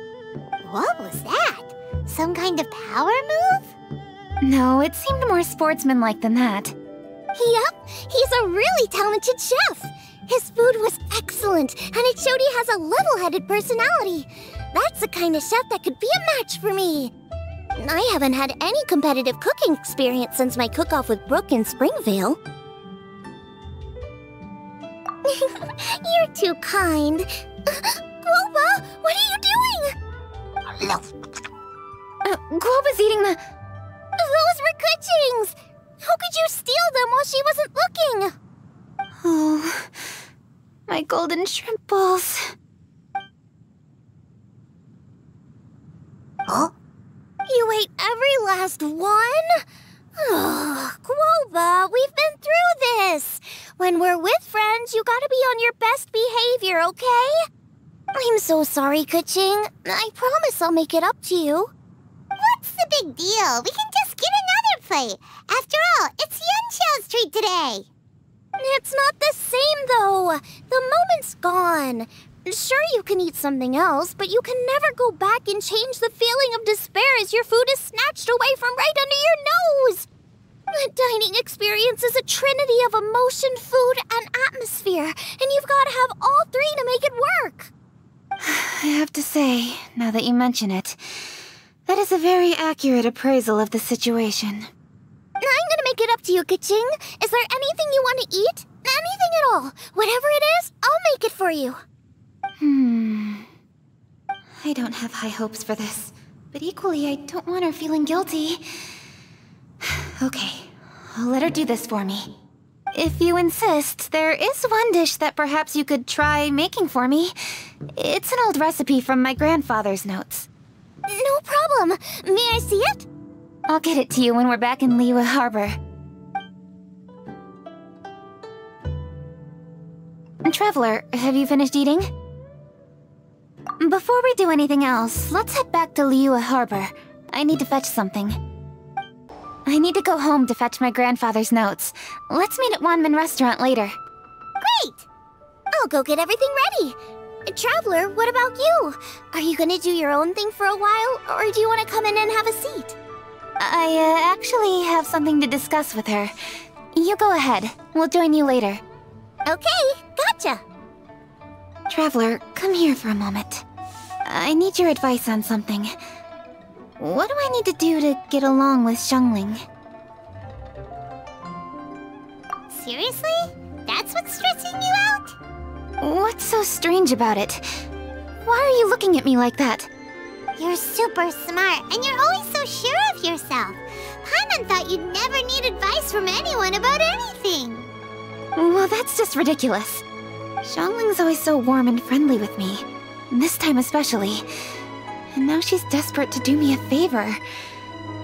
Speaker 3: What was that? Some kind of power move?
Speaker 6: No, it seemed more sportsmanlike than that.
Speaker 1: Yep, he's a really talented chef. His food was excellent, and it showed he has a level-headed personality. That's the kind of chef that could be a match for me. I haven't had any competitive cooking experience since my cook-off with Brooke in Springvale. You're too kind. Guoba, what are you doing?
Speaker 3: No.
Speaker 6: Guoba's eating the...
Speaker 1: Those were Kuching's! How could you steal them while she wasn't looking?
Speaker 6: Oh, my golden shrimp balls.
Speaker 3: Huh?
Speaker 1: You ate every last one? Oh, Guoba, we've been through this. When we're with friends, you gotta be on your best behavior, okay? I'm so sorry, Kuching. I promise I'll make it up to you.
Speaker 3: What's the big deal? We can just get another plate. After all, it's Yanxiao's treat today.
Speaker 1: It's not the same, though. The moment's gone. Sure, you can eat something else, but you can never go back and change the feeling of despair as your food is snatched away from right under your nose. The dining experience is a trinity of emotion, food, and atmosphere, and you've got to have all three to make it work.
Speaker 6: I have to say, now that you mention it, that is a very accurate appraisal of the situation.
Speaker 1: I'm gonna make it up to you, Kuching. Is there anything you want to eat? Anything at all. Whatever it is, I'll make it for you.
Speaker 6: I don't have high hopes for this, but equally I don't want her feeling guilty. Okay, I'll let her do this for me. If you insist, there is one dish that perhaps you could try making for me. It's an old recipe from my grandfather's notes.
Speaker 1: No problem. May I see it?
Speaker 6: I'll get it to you when we're back in Liyue Harbor. Traveler, have you finished eating? Before we do anything else, let's head back to Liyue Harbor. I need to fetch something. I need to go home to fetch my grandfather's notes. Let's meet at Wanmin Restaurant later.
Speaker 1: Great! I'll go get everything ready. Traveler, what about you? Are you gonna do your own thing for a while, or do you want to come in and have a seat?
Speaker 6: I actually have something to discuss with her. You go ahead. We'll join you later.
Speaker 1: Okay, gotcha.
Speaker 6: Traveler, come here for a moment. I need your advice on something. What do I need to do to get along with Xiangling?
Speaker 3: Seriously? That's what's stressing you out?
Speaker 6: What's so strange about it? Why are you looking at me like that?
Speaker 3: You're super smart, and you're always so sure of yourself. Paimon thought you'd never need advice from anyone about anything.
Speaker 6: Well, that's just ridiculous. Xiangling's always so warm and friendly with me. This time especially. And now she's desperate to do me a favor.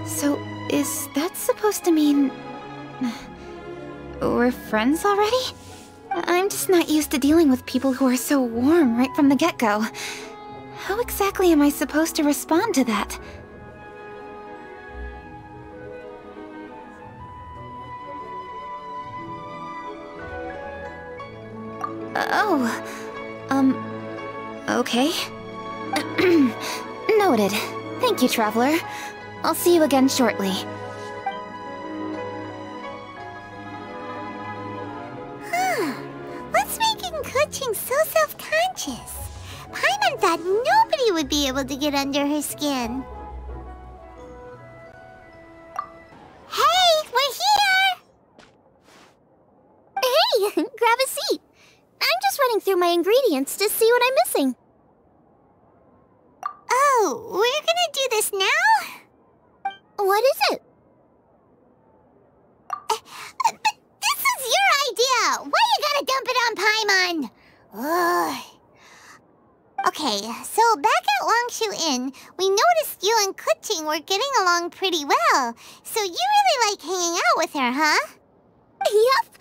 Speaker 6: So, is that supposed to mean... we're friends already? I'm just not used to dealing with people who are so warm right from the get-go. How exactly am I supposed to respond to that? Okay. Noted. Thank you, Traveler. I'll see you again shortly.
Speaker 3: What's making Keqing so self-conscious? Paimon thought nobody would be able to get under her skin. Hey, we're here!
Speaker 1: Hey, grab a seat. I'm just running through my ingredients to see what I'm missing.
Speaker 3: Oh, we're gonna do this now?
Speaker 1: What is it?
Speaker 3: But this is your idea! Why you gotta dump it on Paimon? Ugh. Okay, so back at Longshu Inn, we noticed you and Keqing were getting along pretty well. So you really like hanging out with her, huh?
Speaker 1: Yep.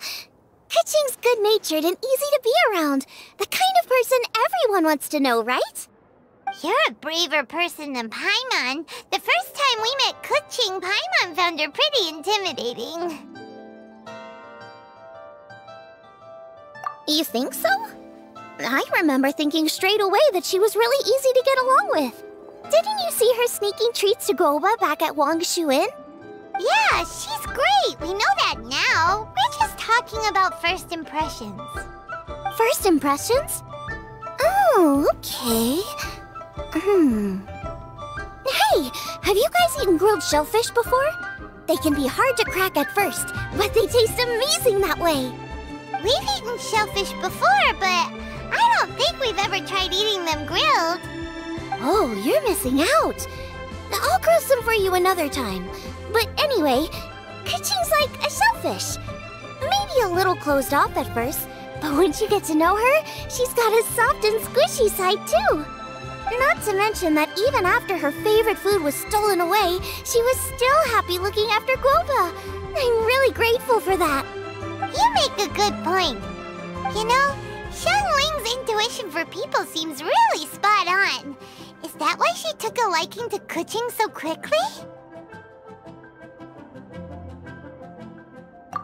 Speaker 1: Keqing's good-natured and easy to be around. The kind of person everyone wants to know, right?
Speaker 3: You're a braver person than Paimon. The first time we met Keqing, Paimon found her pretty intimidating.
Speaker 1: You think so? I remember thinking straight away that she was really easy to get along with. Didn't you see her sneaking treats to Goba back at Longshu Inn?
Speaker 3: Yeah, she's great. We know that now. We're just talking about first impressions.
Speaker 1: First impressions? Oh, okay. Hey, have you guys eaten grilled shellfish before? They can be hard to crack at first, but they taste amazing that way.
Speaker 3: We've eaten shellfish before, but I don't think we've ever tried eating them grilled.
Speaker 1: Oh, you're missing out. I'll grill some for you another time. But anyway, Keqing's like a shellfish. Maybe a little closed off at first, but once you get to know her, she's got a soft and squishy side too. Not to mention that even after her favorite food was stolen away, she was still happy looking after Goba. I'm really grateful for that.
Speaker 3: You make a good point. You know, Xiangling's intuition for people seems really spot on. Is that why she took a liking to Keqing so quickly?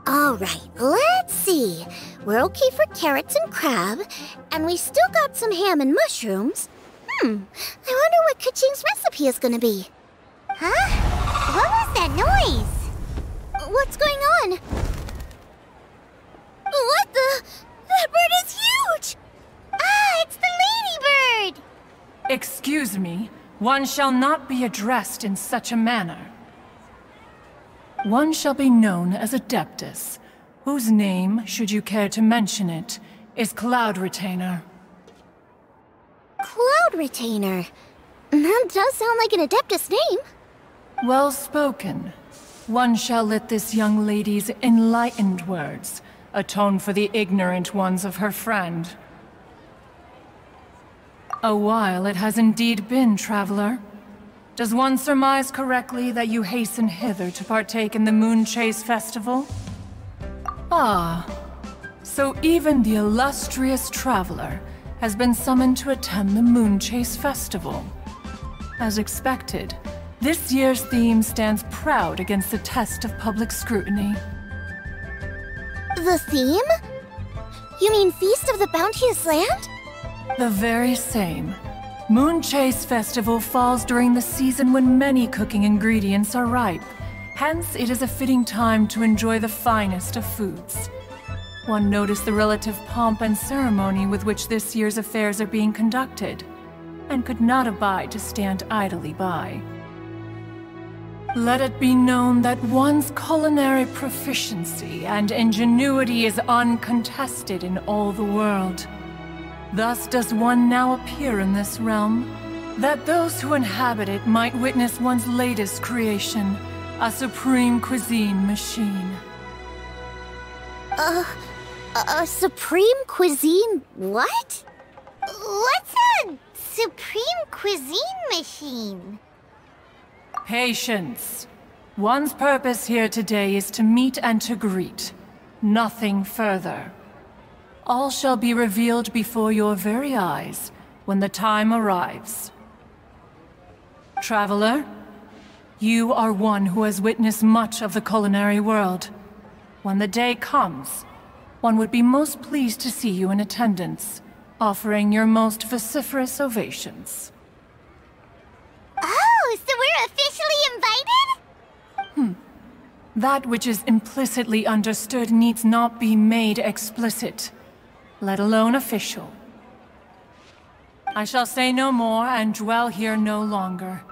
Speaker 1: Alright, let's see. We're okay for carrots and crab, and we still got some ham and mushrooms. I wonder what Keqing's recipe is gonna be.
Speaker 3: Huh? What was that noise?
Speaker 1: What's going on? What the? That bird is huge!
Speaker 3: Ah, it's the ladybird!
Speaker 14: Excuse me, one shall not be addressed in such a manner. One shall be known as Adeptus, whose name, should you care to mention it, is Cloud Retainer.
Speaker 1: Cloud Retainer? That does sound like an Adeptus name.
Speaker 14: Well spoken. One shall let this young lady's enlightened words atone for the ignorant ones of her friend. A while it has indeed been, Traveler. Does one surmise correctly that you hasten hither to partake in the Moon Chase Festival? Ah, so even the illustrious Traveler has been summoned to attend the Moon Chase Festival. As expected, this year's theme stands proud against the test of public scrutiny.
Speaker 1: The theme? You mean Feast of the Bounteous Land?
Speaker 14: The very same. Moon Chase Festival falls during the season when many cooking ingredients are ripe. Hence, it is a fitting time to enjoy the finest of foods. One noticed the relative pomp and ceremony with which this year's affairs are being conducted, and could not abide to stand idly by. Let it be known that one's culinary proficiency and ingenuity is uncontested in all the world. Thus does one now appear in this realm, that those who inhabit it might witness one's latest creation, a supreme cuisine machine.
Speaker 1: A supreme cuisine what?
Speaker 3: What's a supreme cuisine machine?
Speaker 14: Patience. One's purpose here today is to meet and to greet. Nothing further. All shall be revealed before your very eyes when the time arrives. Traveler, you are one who has witnessed much of the culinary world. When the day comes, one would be most pleased to see you in attendance, offering your most vociferous ovations.
Speaker 3: Oh, so we're officially invited?
Speaker 14: That which is implicitly understood needs not be made explicit, let alone official. I shall say no more and dwell here no longer.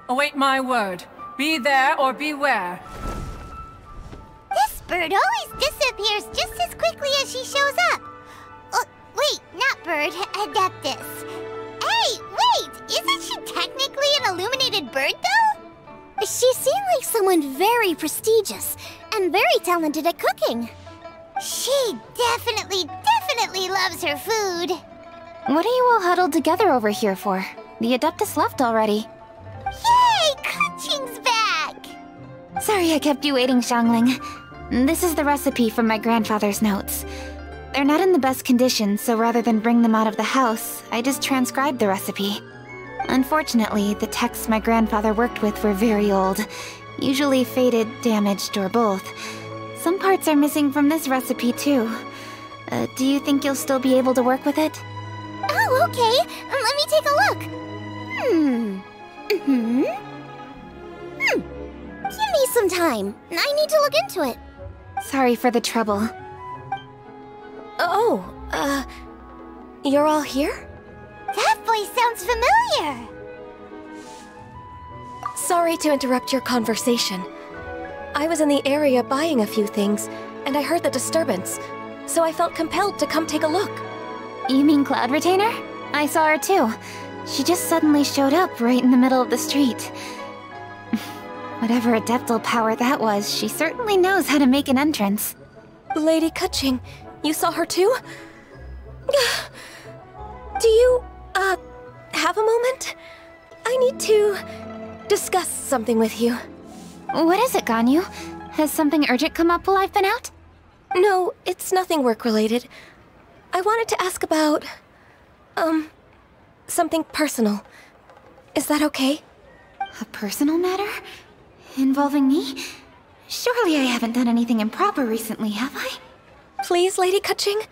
Speaker 14: Await my word. Be there or beware.
Speaker 3: This bird always disappears just as quickly as she shows up. Wait, not bird, Adeptus. Hey, wait! Isn't she technically an illuminated bird, though?
Speaker 1: She seemed like someone very prestigious and very talented at cooking.
Speaker 3: She definitely loves her food.
Speaker 6: What are you all huddled together over here for? The Adeptus left already.
Speaker 3: Yay! Kaching's back!
Speaker 6: Sorry I kept you waiting, Xiangling. This is the recipe from my grandfather's notes. They're not in the best condition, so rather than bring them out of the house, I just transcribed the recipe. Unfortunately, the texts my grandfather worked with were very old. Usually faded, damaged, or both. Some parts are missing from this recipe, too. Do you think you'll still be able to work with it?
Speaker 1: Oh, okay. Let me take a look. Give me some time. I need to look into it.
Speaker 6: Sorry for the trouble.
Speaker 1: You're all here?
Speaker 3: That voice sounds familiar.
Speaker 15: Sorry to interrupt your conversation. I was in the area buying a few things, and I heard the disturbance, so I felt compelled to come take a look.
Speaker 6: You mean Cloud Retainer? I saw her too. She just suddenly showed up right in the middle of the street. Whatever adeptal power that was, she certainly knows how to make an entrance.
Speaker 15: Lady Kaching, you saw her too? Do you, have a moment? I need to discuss something with you.
Speaker 6: What is it, Ganyu? Has something urgent come up while I've been out?
Speaker 15: No, it's nothing work-related. I wanted to ask about, something personal. Is that okay?
Speaker 6: A personal matter? Involving me? Surely I haven't done anything improper recently, have I?
Speaker 15: Please, Lady Kaching.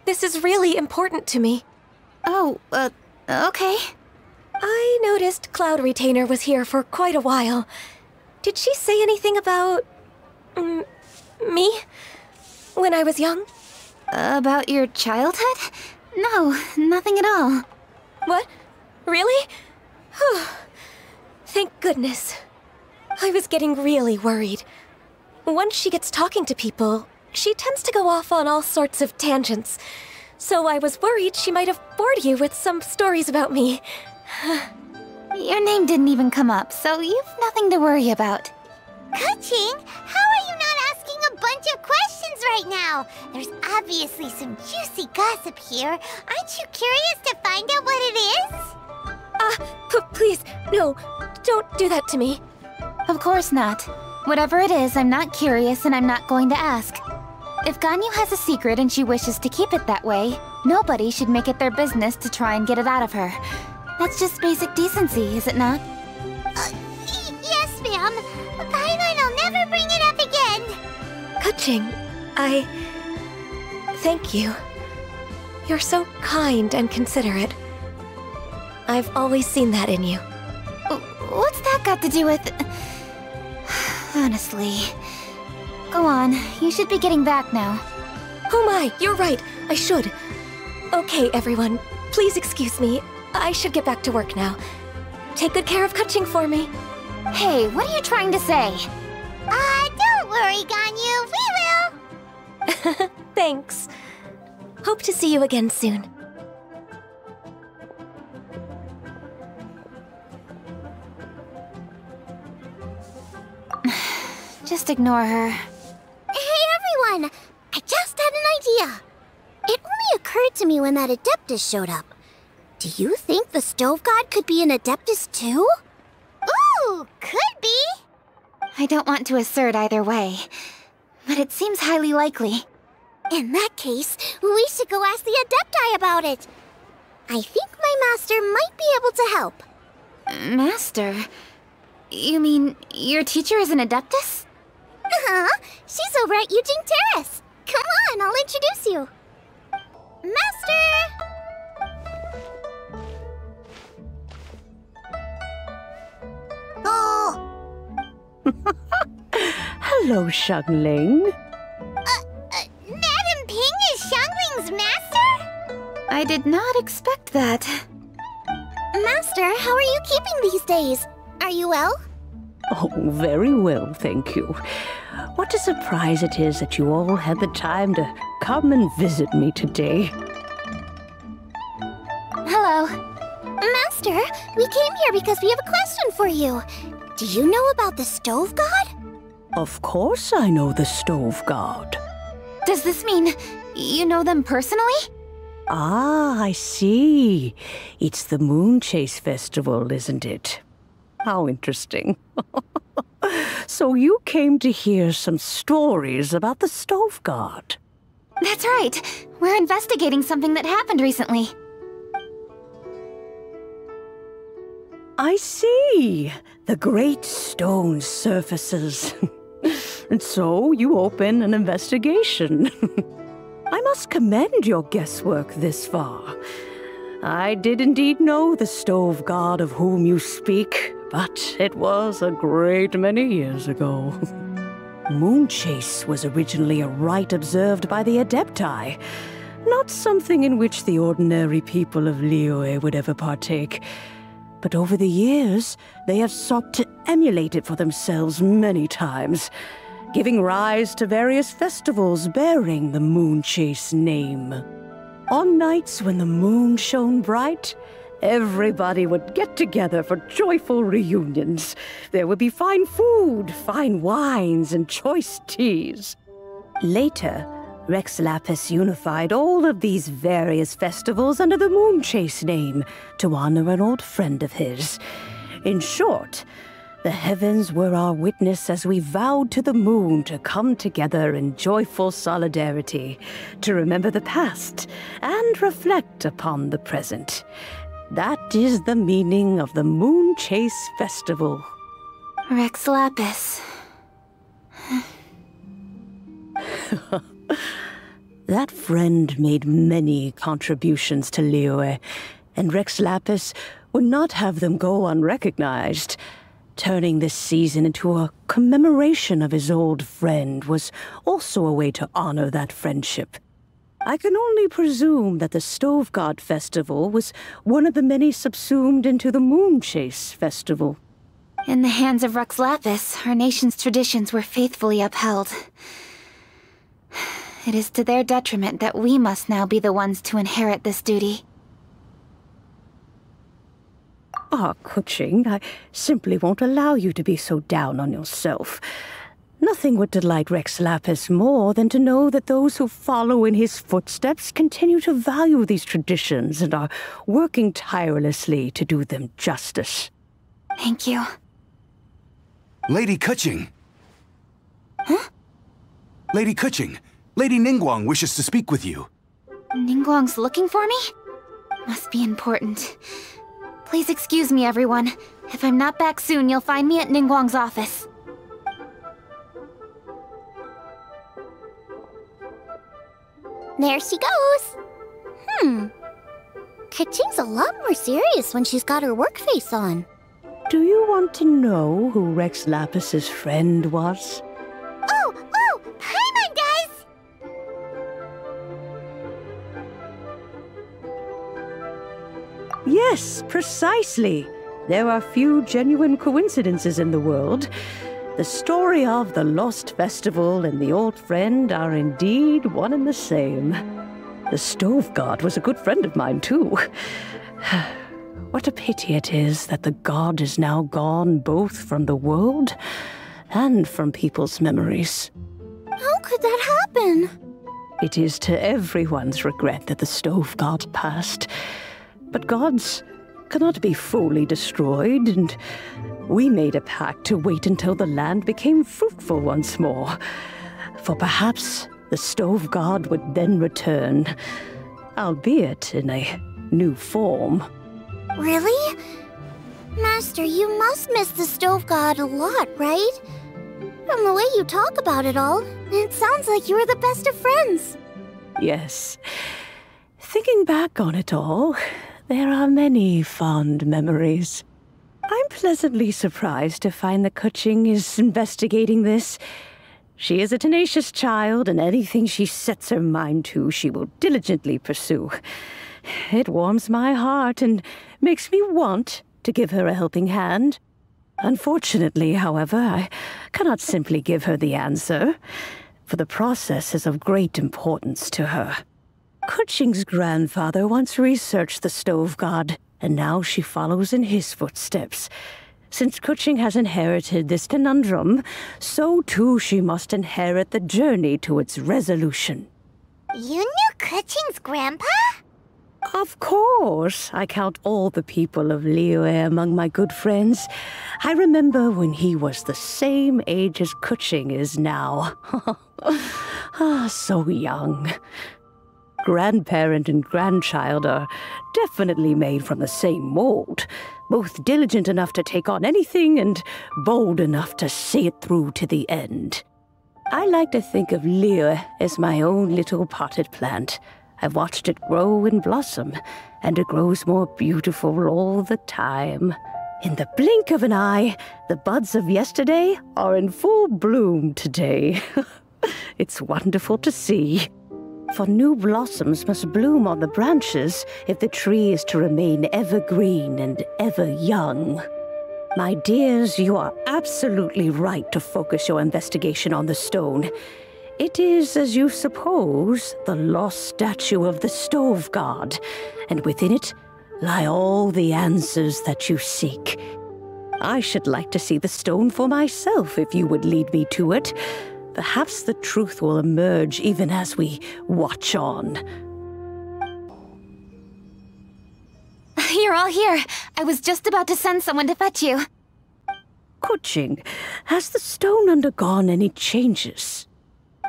Speaker 15: This is really important to me.
Speaker 6: Oh, okay.
Speaker 15: I noticed Cloud Retainer was here for quite a while. Did she say anything about... me? When I was young?
Speaker 6: About your childhood? No, nothing at all.
Speaker 15: What? Really? Thank goodness. I was getting really worried. Once she gets talking to people, she tends to go off on all sorts of tangents. So I was worried she might have bored you with some stories about me.
Speaker 6: Your name didn't even come up, so you've nothing to worry about.
Speaker 3: Kaching, how are you not asking a bunch of questions right now? There's obviously some juicy gossip here. Aren't you curious to find out what it is?
Speaker 15: Please, no, don't do that to me.
Speaker 6: Of course not. Whatever it is, I'm not curious and I'm not going to ask. If Ganyu has a secret and she wishes to keep it that way, nobody should make it their business to try and get it out of her. That's just basic decency, is it not?
Speaker 3: Yes, ma'am. Fine, I'll never bring it up again.
Speaker 15: Kaching, thank you. You're so kind and considerate. I've always seen that in you.
Speaker 6: What's that got to do with... Honestly... Go on, you should be getting back now.
Speaker 15: Oh my, you're right, I should. Okay, everyone, please excuse me. I should get back to work now. Take good care of Kaching for me.
Speaker 6: Hey, what are you trying to say?
Speaker 3: Don't worry, Ganyu, we will!
Speaker 15: Thanks. Hope to see you again soon.
Speaker 6: Just ignore her.
Speaker 1: Hey everyone! I just had an idea. It only occurred to me when that Adeptus showed up. Do you think the Stove God could be an Adeptus too?
Speaker 3: Ooh, could be!
Speaker 6: I don't want to assert either way, but it seems highly likely.
Speaker 1: In that case, we should go ask the Adepti about it. I think my master might be able to help.
Speaker 6: Master? You mean your teacher is an Adeptus?
Speaker 1: Uh-huh. She's over at Eugene Terrace. Come on, I'll introduce you. Master! Oh!
Speaker 16: Hello, Xiangling.
Speaker 3: Madam Ping is Xiangling's master?
Speaker 6: I did not expect that.
Speaker 1: Master, how are you keeping these days? Are you well?
Speaker 16: Oh, very well, thank you. What a surprise it is that you all had the time to come and visit me today.
Speaker 6: Hello.
Speaker 1: Master, we came here because we have a question for you. Do you know about the Stove God?
Speaker 16: Of course I know the Stove God.
Speaker 6: Does this mean you know them personally?
Speaker 16: Ah, I see. It's the Moon Chase Festival, isn't it? How interesting. So you came to hear some stories about the Stove God.
Speaker 6: That's right. We're investigating something that happened recently.
Speaker 16: I see. The great stone surfaces. And so you open an investigation. I must commend your guesswork this far. I did indeed know the Stove God of whom you speak, but it was a great many years ago. Moon Chase was originally a rite observed by the Adepti, not something in which the ordinary people of Liyue would ever partake. But over the years, they have sought to emulate it for themselves many times, giving rise to various festivals bearing the Moon Chase name. On nights when the moon shone bright, everybody would get together for joyful reunions. There would be fine food, fine wines, and choice teas. Later, Rex Lapis unified all of these various festivals under the Moon Chase name to honor an old friend of his. In short, the heavens were our witness as we vowed to the moon to come together in joyful solidarity, to remember the past and reflect upon the present. That is the meaning of the Moon Chase Festival.
Speaker 6: Rex Lapis.
Speaker 16: That friend made many contributions to Liyue, and Rex Lapis would not have them go unrecognized. Turning this season into a commemoration of his old friend was also a way to honor that friendship. I can only presume that the Stove God Festival was one of the many subsumed into the Moon Chase Festival.
Speaker 6: In the hands of Rex Lapis, our nation's traditions were faithfully upheld. It is to their detriment that we must now be the ones to inherit this duty.
Speaker 16: Ah, Kuching, I simply won't allow you to be so down on yourself. Nothing would delight Rex Lapis more than to know that those who follow in his footsteps continue to value these traditions and are working tirelessly to do them justice.
Speaker 6: Thank you.
Speaker 2: Lady Kuching!
Speaker 6: Huh?
Speaker 2: Lady Kuching, Lady Ningguang wishes to speak with you.
Speaker 6: Ningguang's looking for me? Must be important. Please excuse me, everyone. If I'm not back soon, you'll find me at Ningguang's office.
Speaker 1: There she goes. Kuching's a lot more serious when she's got her work face on.
Speaker 16: Do you want to know who Rex Lapis's friend was?
Speaker 3: Oh! Paimon does!
Speaker 16: Yes, precisely. There are few genuine coincidences in the world. The story of the Lost Festival and the old friend are indeed one and the same. The Stove God was a good friend of mine, too. What a pity it is that the god is now gone both from the world and from people's memories.
Speaker 1: How could that happen?
Speaker 16: It is to everyone's regret that the stove god passed. But gods cannot be fully destroyed, and we made a pact to wait until the land became fruitful once more. For perhaps the stove god would then return, albeit in a new form.
Speaker 1: Really? Master, you must miss the stove god a lot, right? From the way you talk about it all, it sounds like you were the best of friends.
Speaker 16: Yes. Thinking back on it all, there are many fond memories. I'm pleasantly surprised to find that Kuching is investigating this. She is a tenacious child, and anything she sets her mind to, she will diligently pursue. It warms my heart and makes me want to give her a helping hand. Unfortunately, however, I cannot simply give her the answer, for the process is of great importance to her. Kuching's grandfather once researched the stove god, and now she follows in his footsteps. Since Kuching has inherited this conundrum, so too she must inherit the journey to its resolution.
Speaker 3: You knew Kuching's grandpa?
Speaker 16: Of course. I count all the people of Liyue among my good friends. I remember when he was the same age as Kuching is now. So young. Grandparent and grandchild are definitely made from the same mold. Both diligent enough to take on anything and bold enough to see it through to the end. I like to think of Liyue as my own little potted plant. I've watched it grow and blossom, and it grows more beautiful all the time. In the blink of an eye, the buds of yesterday are in full bloom today. It's wonderful to see. For new blossoms must bloom on the branches if the tree is to remain evergreen and ever young. My dears, you are absolutely right to focus your investigation on the stone. It is, as you suppose, the lost statue of the stove god, and within it lie all the answers that you seek. I should like to see the stone for myself if you would lead me to it. Perhaps the truth will emerge even as we watch on.
Speaker 6: You're all here. I was just about to send someone to fetch you.
Speaker 16: Kuching, has the stone undergone any changes?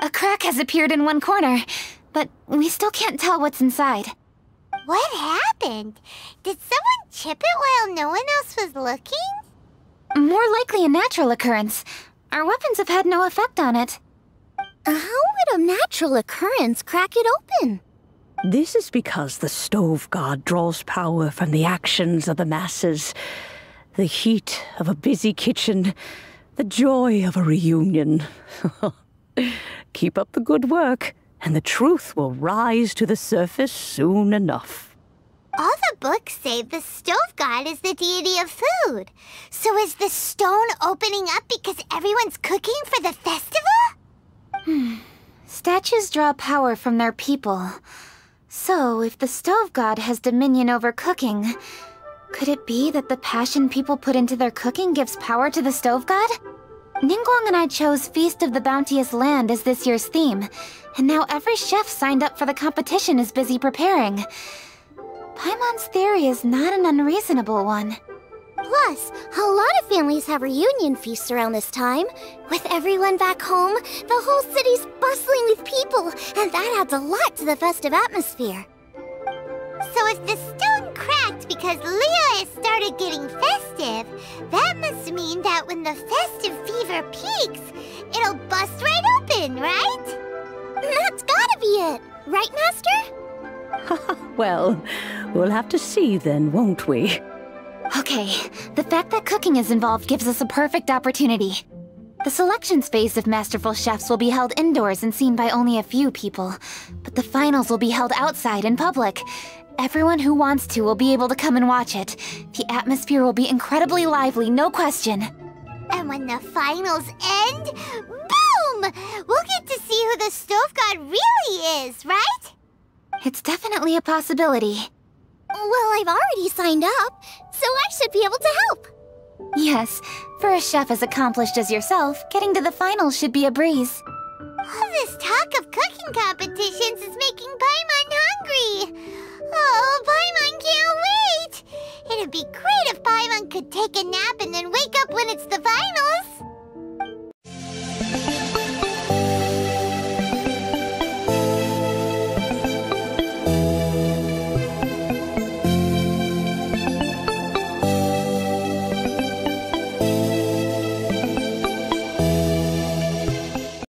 Speaker 6: A crack has appeared in one corner, but we still can't tell what's inside.
Speaker 3: What happened? Did someone chip it while no one else was looking?
Speaker 6: More likely a natural occurrence. Our weapons have had no effect on it.
Speaker 1: How would a natural occurrence crack it open?
Speaker 16: This is because the stove god draws power from the actions of the masses. The heat of a busy kitchen, the joy of a reunion. Keep up the good work, and the truth will rise to the surface soon enough.
Speaker 3: All the books say the stove god is the deity of food. So is the stone opening up because everyone's cooking for the festival?
Speaker 6: Statues draw power from their people. So, if the stove god has dominion over cooking, could it be that the passion people put into their cooking gives power to the stove god? Ningguang and I chose Feast of the Bounteous Land as this year's theme, and now every chef signed up for the competition is busy preparing. Paimon's theory is not an unreasonable one.
Speaker 1: Plus, a lot of families have reunion feasts around this time. With everyone back home, the whole city's bustling with people, and that adds a lot to the festive atmosphere.
Speaker 3: So if the stone cracked because Liyue started getting festive, that must mean that when the festive fever peaks, it'll bust right open, right?
Speaker 1: That's gotta be it, right, Master?
Speaker 16: Well, we'll have to see then, won't we?
Speaker 6: Okay, the fact that cooking is involved gives us a perfect opportunity. The selections phase of Masterful Chefs will be held indoors and seen by only a few people, but the finals will be held outside in public. Everyone who wants to will be able to come and watch it. The atmosphere will be incredibly lively, no question.
Speaker 3: And when the finals end, boom! We'll get to see who the stove god really is, right?
Speaker 6: It's definitely a possibility.
Speaker 1: Well, I've already signed up, so I should be able to help.
Speaker 6: Yes, for a chef as accomplished as yourself, getting to the finals should be a breeze.
Speaker 3: All this talk of cooking competitions is making Paimon hungry. Oh, Paimon can't wait! It'd be great if Paimon could take a nap and then wake up when it's the finals.